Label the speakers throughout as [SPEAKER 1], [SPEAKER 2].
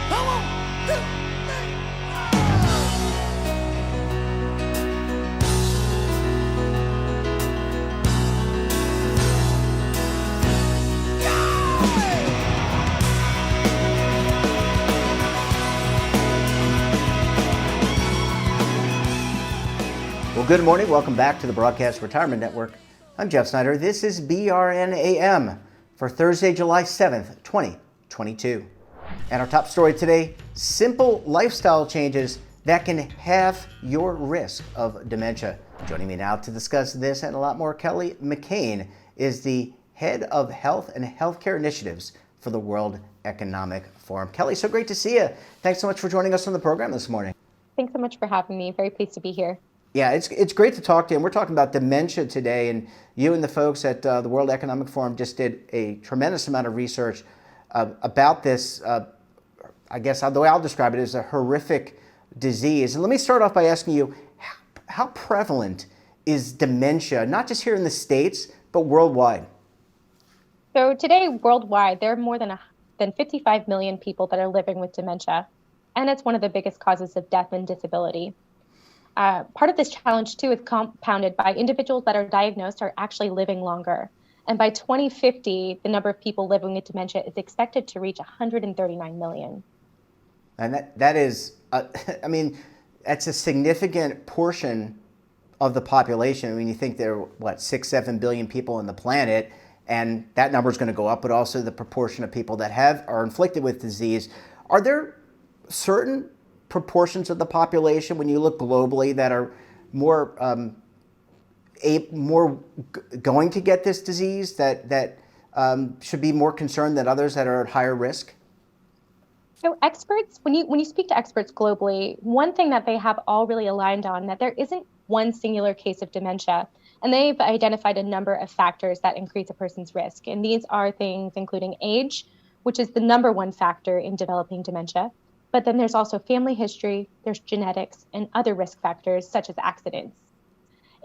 [SPEAKER 1] Come on, 2, 3.
[SPEAKER 2] Well, good morning. Welcome back to the Broadcast Retirement Network. I'm Jeff Snyder. This is BRN AM for Thursday, July 7th, 2022. And our top story today, simple lifestyle changes that can halve your risk of dementia. Joining me now to discuss this and a lot more, Kelly McCain is the head of health and healthcare initiatives for the World Economic Forum. Kelly, so great to see you. Thanks so much for joining us on the program this morning.
[SPEAKER 3] Thanks so much for having me. Very pleased to be here.
[SPEAKER 2] Yeah, it's great to talk to you. And we're talking about dementia today, and you and the folks at the World Economic Forum just did a tremendous amount of research about this. I guess the way I'll describe it is a horrific disease. And let me start off by asking you, how prevalent is dementia, not just here in the States, but worldwide?
[SPEAKER 3] So today, worldwide, there are more than 55 million people that are living with dementia, and it's one of the biggest causes of death and disability. Part of this challenge, too, is compounded by individuals that are diagnosed are actually living longer. And by 2050, the number of people living with dementia is expected to reach 139 million.
[SPEAKER 2] And that is, I mean, that's a significant portion of the population. I mean, you think there are, 6-7 billion people on the planet, and that number is going to go up, but also the proportion of people that are inflicted with disease. Are there certain proportions of the population, when you look globally, that are more going to get this disease, that should be more concerned than others that are at higher risk?
[SPEAKER 3] So experts, when you speak to experts globally, one thing that they have all really aligned on, that there isn't one singular case of dementia, and they've identified a number of factors that increase a person's risk. And these are things including age, which is the number one factor in developing dementia. But then there's also family history, there's genetics, and other risk factors such as accidents.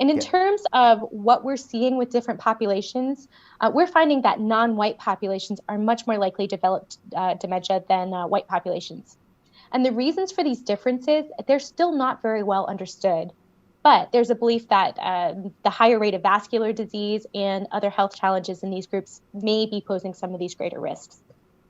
[SPEAKER 3] And in terms of what we're seeing with different populations, we're finding that non-white populations are much more likely to develop dementia than white populations. And the reasons for these differences, they're still not very well understood. But there's a belief that the higher rate of vascular disease and other health challenges in these groups may be posing some of these greater risks.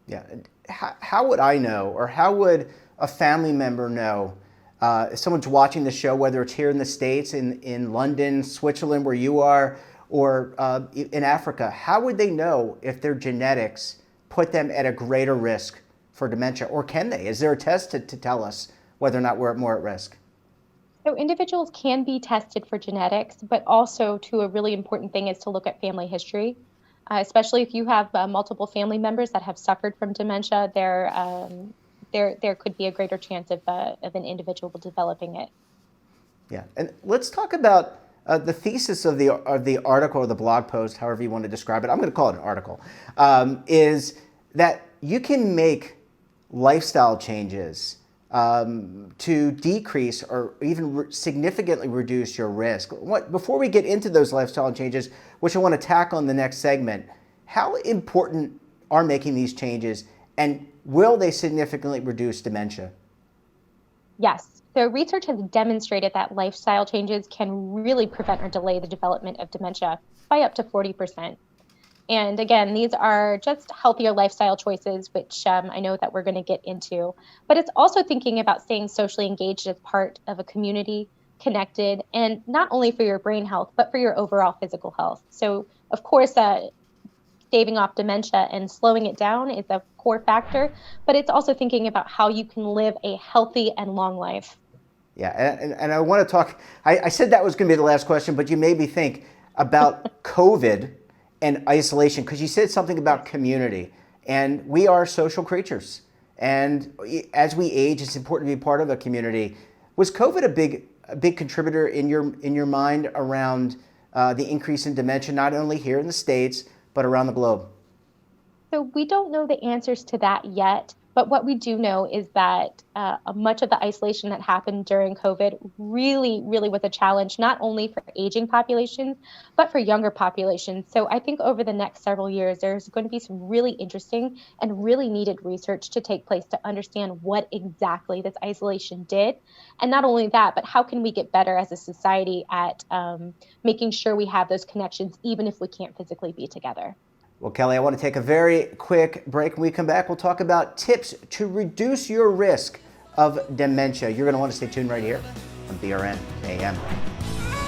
[SPEAKER 2] Yeah. How would I know, or how would a family member know, if someone's watching the show, whether it's here in the States, in London, Switzerland, where you are, or in Africa, how would they know if their genetics put them at a greater risk for dementia? Or can they? Is there a test to tell us whether or not we're more at risk?
[SPEAKER 3] So individuals can be tested for genetics, but also a really important thing is to look at family history. Especially if you have multiple family members that have suffered from dementia, there could be a greater chance of an individual developing it.
[SPEAKER 2] Yeah, and let's talk about the thesis of the article or the blog post, however you want to describe it. I'm going to call it an article. Is that you can make lifestyle changes to decrease or even significantly reduce your risk. Before we get into those lifestyle changes, which I want to tackle in the next segment, how important are making these changes, and will they significantly reduce dementia?
[SPEAKER 3] Yes. So research has demonstrated that lifestyle changes can really prevent or delay the development of dementia by up to 40%. And again, these are just healthier lifestyle choices, which I know that we're going to get into. But it's also thinking about staying socially engaged as part of a community, connected, and not only for your brain health, but for your overall physical health. So, of course, staving off dementia and slowing it down is a core factor, but it's also thinking about how you can live a healthy and long life.
[SPEAKER 2] Yeah, and I want to talk, I said that was going to be the last question, but you made me think about COVID and isolation, because you said something about community, and we are social creatures, and as we age, it's important to be part of a community. Was COVID a big contributor in your mind around the increase in dementia, not only here in the States but around the globe?
[SPEAKER 3] So we don't know the answers to that yet, But what we do know is that much of the isolation that happened during COVID really, really was a challenge, not only for aging populations, but for younger populations. So I think over the next several years, there's going to be some really interesting and really needed research to take place to understand what exactly this isolation did. And not only that, but how can we get better as a society at making sure we have those connections, even if we can't physically be together.
[SPEAKER 2] Well, Kelly, I want to take a very quick break. When we come back, we'll talk about tips to reduce your risk of dementia. You're going to want to stay tuned right here on BRN AM.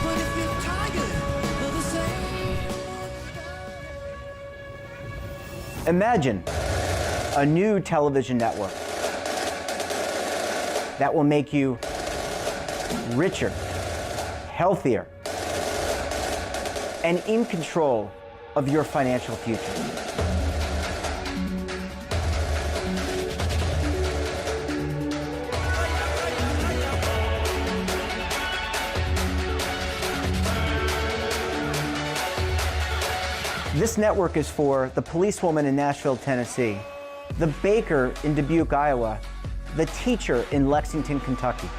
[SPEAKER 1] But if you're tired of the same.
[SPEAKER 2] Imagine a new television network that will make you richer, healthier, and in control of your financial future. This network is for the policewoman in Nashville, Tennessee, the baker in Dubuque, Iowa, the teacher in Lexington, Kentucky.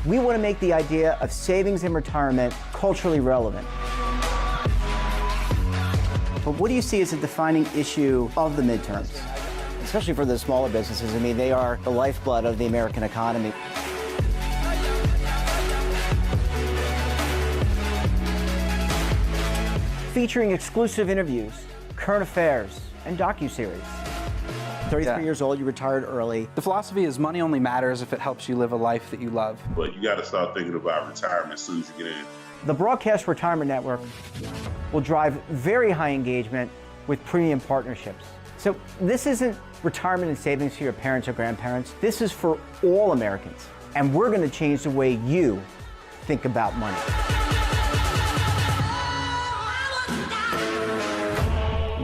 [SPEAKER 2] We want to make the idea of savings and retirement culturally relevant. But what do you see as a defining issue of the midterms, especially for the smaller businesses? I mean, they are the lifeblood of the American economy. Featuring exclusive interviews, current affairs, and docuseries. 33 years old, you retired early.
[SPEAKER 4] The philosophy is money only matters if it helps you live a life that you love.
[SPEAKER 5] But you got to start thinking about retirement as soon as you get in.
[SPEAKER 2] The Broadcast Retirement Network will drive very high engagement with premium partnerships. So this isn't retirement and savings for your parents or grandparents. This is for all Americans. And we're going to change the way you think about money.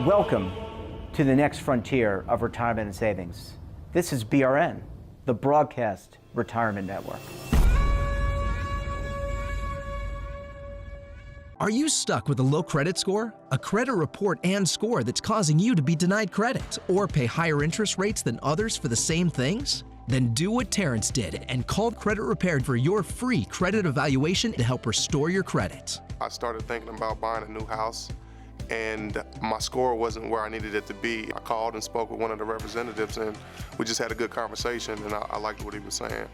[SPEAKER 2] Welcome to the next frontier of retirement and savings. This is BRN, the Broadcast Retirement Network.
[SPEAKER 6] Are you stuck with a low credit score? A credit report and score that's causing you to be denied credit or pay higher interest rates than others for the same things? Then do what Terrence did and call Credit Repaired for your free credit evaluation to help restore your credit.
[SPEAKER 7] I started thinking about buying a new house, and my score wasn't where I needed it to be. I called and spoke with one of the representatives, and we just had a good conversation, and I liked what he was saying.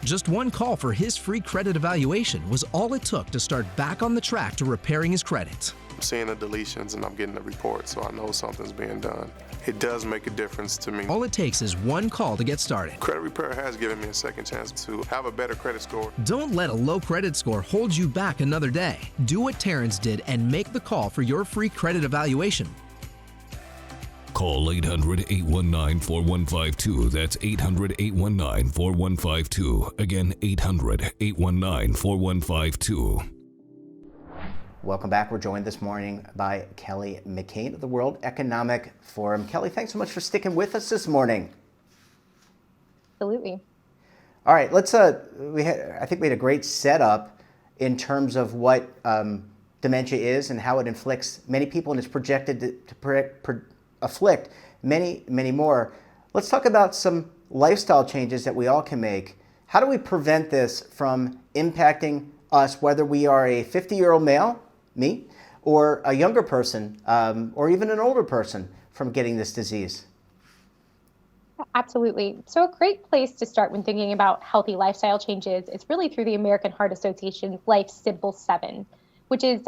[SPEAKER 6] Just one call for his free credit evaluation was all it took to start back on the track to repairing his credit.
[SPEAKER 7] I'm seeing the deletions and I'm getting the report, so I know something's being done. It does make a difference to me.
[SPEAKER 6] All it takes is one call to get started.
[SPEAKER 7] Credit Repair has given me a second chance to have a better credit score.
[SPEAKER 6] Don't let a low credit score hold you back another day. Do what Terrence did and make the call for your free credit evaluation.
[SPEAKER 8] Call 800-819-4152. That's 800-819-4152. Again, 800-819-4152.
[SPEAKER 2] Welcome back. We're joined this morning by Kelly McCain of the World Economic Forum. Kelly, thanks so much for sticking with us this morning.
[SPEAKER 3] Absolutely.
[SPEAKER 2] All right, let's. I think we had a great setup in terms of what dementia is and how it inflicts many people, and it's projected to afflict many, many more. Let's talk about some lifestyle changes that we all can make. How do we prevent this from impacting us, whether we are a 50-year-old male, me, or a younger person, or even an older person, from getting this disease?
[SPEAKER 3] Absolutely. So a great place to start when thinking about healthy lifestyle changes is really through the American Heart Association's Life Simple 7, which is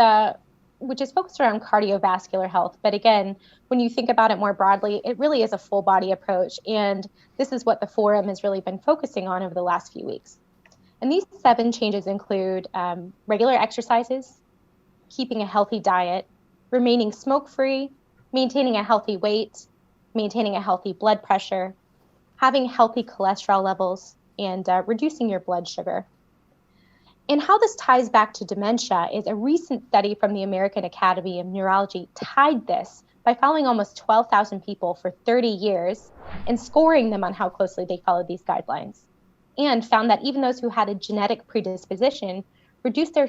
[SPEAKER 3] focused around cardiovascular health. But again, when you think about it more broadly, it really is a full body approach. And this is what the forum has really been focusing on over the last few weeks. And these 7 changes include regular exercises, keeping a healthy diet, remaining smoke-free, maintaining a healthy weight, maintaining a healthy blood pressure, having healthy cholesterol levels, and reducing your blood sugar. And how this ties back to dementia is a recent study from the American Academy of Neurology tied this by following almost 12,000 people for 30 years and scoring them on how closely they followed these guidelines, and found that even those who had a genetic predisposition reduced their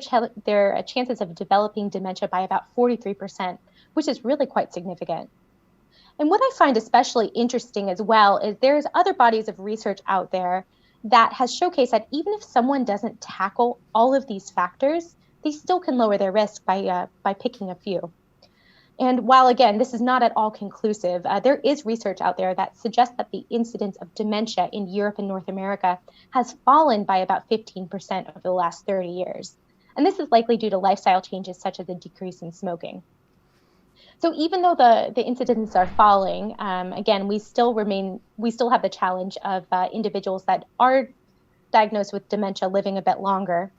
[SPEAKER 3] chances of developing dementia by about 43%, which is really quite significant. And what I find especially interesting as well is there's other bodies of research out there that has showcased that even if someone doesn't tackle all of these factors, they still can lower their risk by picking a few. And while, again, this is not at all conclusive, there is research out there that suggests that the incidence of dementia in Europe and North America has fallen by about 15% over the last 30 years. And this is likely due to lifestyle changes such as a decrease in smoking. So even though the incidents are falling, again, we still have the challenge of individuals that are diagnosed with dementia living a bit longer.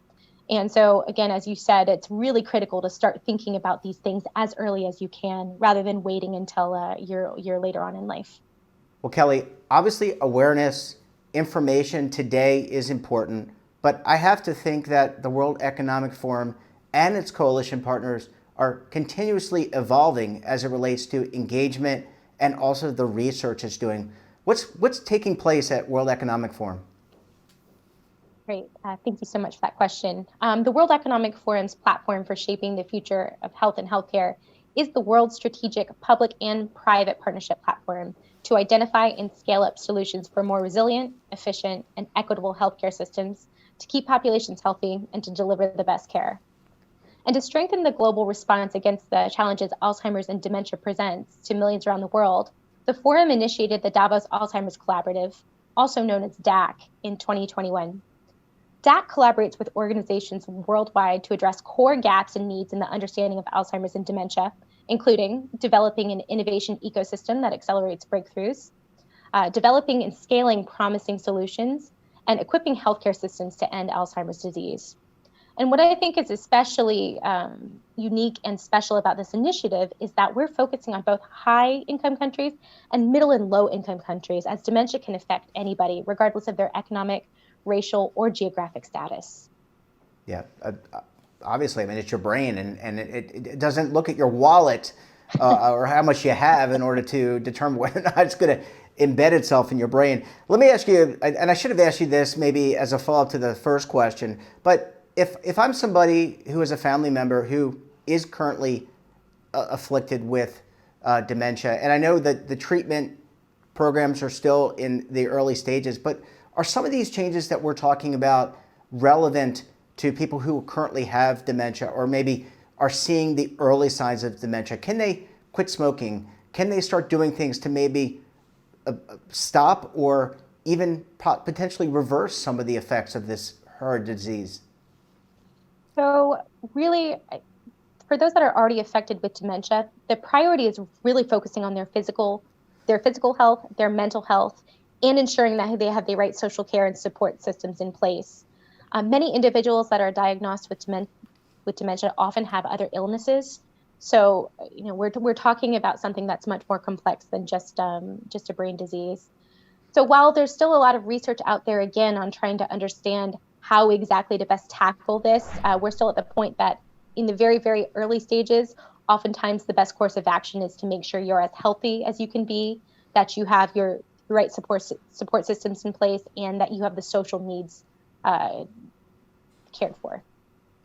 [SPEAKER 3] And so, again, as you said, it's really critical to start thinking about these things as early as you can, rather than waiting until you're later on in life.
[SPEAKER 2] Well, Kelly, obviously awareness, information today is important, but I have to think that the World Economic Forum and its coalition partners are continuously evolving as it relates to engagement and also the research it's doing. What's taking place at World Economic Forum?
[SPEAKER 3] Great. Thank you so much for that question. The World Economic Forum's platform for shaping the future of health and healthcare is the world's strategic public and private partnership platform to identify and scale up solutions for more resilient, efficient, and equitable healthcare systems to keep populations healthy and to deliver the best care. And to strengthen the global response against the challenges Alzheimer's and dementia presents to millions around the world, the forum initiated the Davos Alzheimer's Collaborative, also known as DAC, in 2021. DAC collaborates with organizations worldwide to address core gaps and needs in the understanding of Alzheimer's and dementia, including developing an innovation ecosystem that accelerates breakthroughs, developing and scaling promising solutions, and equipping healthcare systems to end Alzheimer's disease. And what I think is especially unique and special about this initiative is that we're focusing on both high-income countries and middle and low-income countries, as dementia can affect anybody, regardless of their economic, racial, or geographic status.
[SPEAKER 2] Yeah, obviously, I mean, it's your brain, and it doesn't look at your wallet or how much you have in order to determine whether or not it's going to embed itself in your brain. Let me ask you, and I should have asked you this maybe as a follow-up to the first question, but if I'm somebody who is a family member who is currently afflicted with dementia, and I know that the treatment programs are still in the early stages, but are some of these changes that we're talking about relevant to people who currently have dementia or maybe are seeing the early signs of dementia? Can they quit smoking? Can they start doing things to maybe stop or even potentially reverse some of the effects of this horrid disease?
[SPEAKER 3] So really, for those that are already affected with dementia, the priority is really focusing on their physical health, their mental health, and ensuring that they have the right social care and support systems in place. Many individuals that are diagnosed with dementia often have other illnesses. So, we're talking about something that's much more complex than just a brain disease. So while there's still a lot of research out there, again, on trying to understand how exactly to best tackle this, we're still at the point that in the very, very early stages, oftentimes the best course of action is to make sure you're as healthy as you can be, that you have your right support systems in place, and that you have the social needs cared for.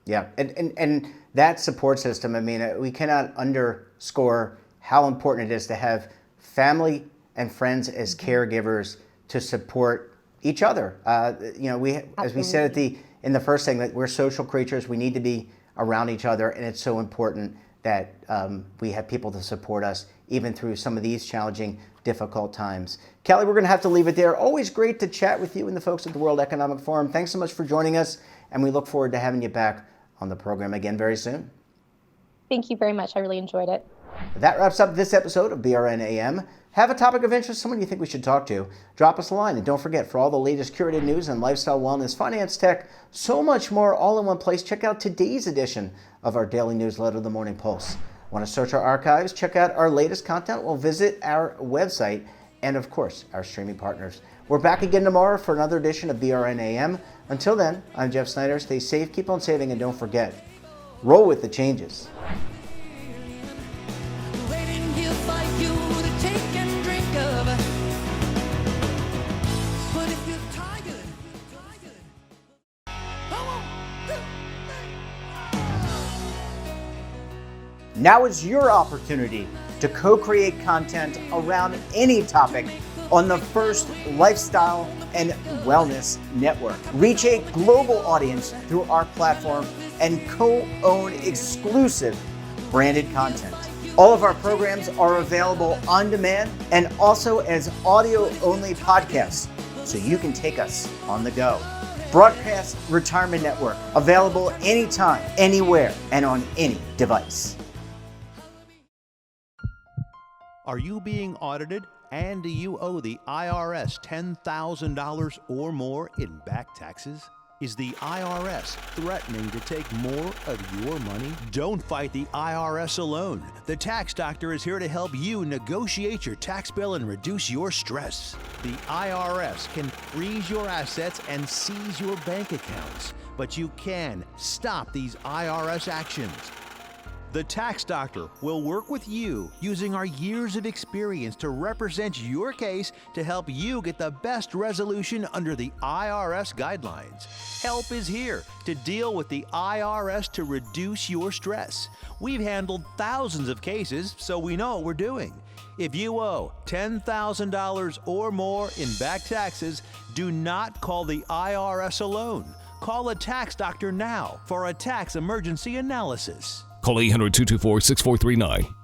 [SPEAKER 2] Yeah, and that support system, I mean, we cannot underscore how important it is to have family and friends as caregivers to support each other. As we said in the first thing, that we're social creatures. We need to be around each other, and it's so important that we have people to support us even through some of these challenging, difficult times. Kelly, we're going to have to leave it there. Always great to chat with you and the folks at the World Economic Forum. Thanks so much for joining us, and we look forward to having you back on the program again very soon.
[SPEAKER 3] Thank you very much. I really enjoyed it.
[SPEAKER 2] That wraps up this episode of BRN AM. Have a topic of interest, someone you think we should talk to, drop us a line. And don't forget, for all the latest curated news on lifestyle, wellness, finance, tech, so much more all in one place, check out today's edition of our daily newsletter, The Morning Pulse. Want to search our archives, check out our latest content, well, visit our website, and of course, our streaming partners. We're back again tomorrow for another edition of BRN AM. Until then, I'm Jeff Snyder. Stay safe, keep on saving, and don't forget, roll with the changes.
[SPEAKER 1] Waiting here for you to take and drink of. But if you're tired,
[SPEAKER 2] Now is your opportunity to co-create content around any topic on the first lifestyle and wellness network. Reach a global audience through our platform and co-own exclusive branded content. All of our programs are available on demand and also as audio-only podcasts, so you can take us on the go. Broadcast Retirement Network, available anytime, anywhere, and on any device.
[SPEAKER 9] Are you being audited and do you owe the IRS $10,000 or more in back taxes? Is the IRS threatening to take more of your money? Don't fight the IRS alone. The Tax Doctor is here to help you negotiate your tax bill and reduce your stress. The IRS can freeze your assets and seize your bank accounts, but you can stop these IRS actions. The Tax Doctor will work with you using our years of experience to represent your case to help you get the best resolution under the IRS guidelines. Help is here to deal with the IRS to reduce your stress. We've handled thousands of cases, so we know what we're doing. If you owe $10,000 or more in back taxes, do not call the IRS alone. Call a Tax Doctor now for a tax emergency analysis.
[SPEAKER 8] Call 800-224-6439.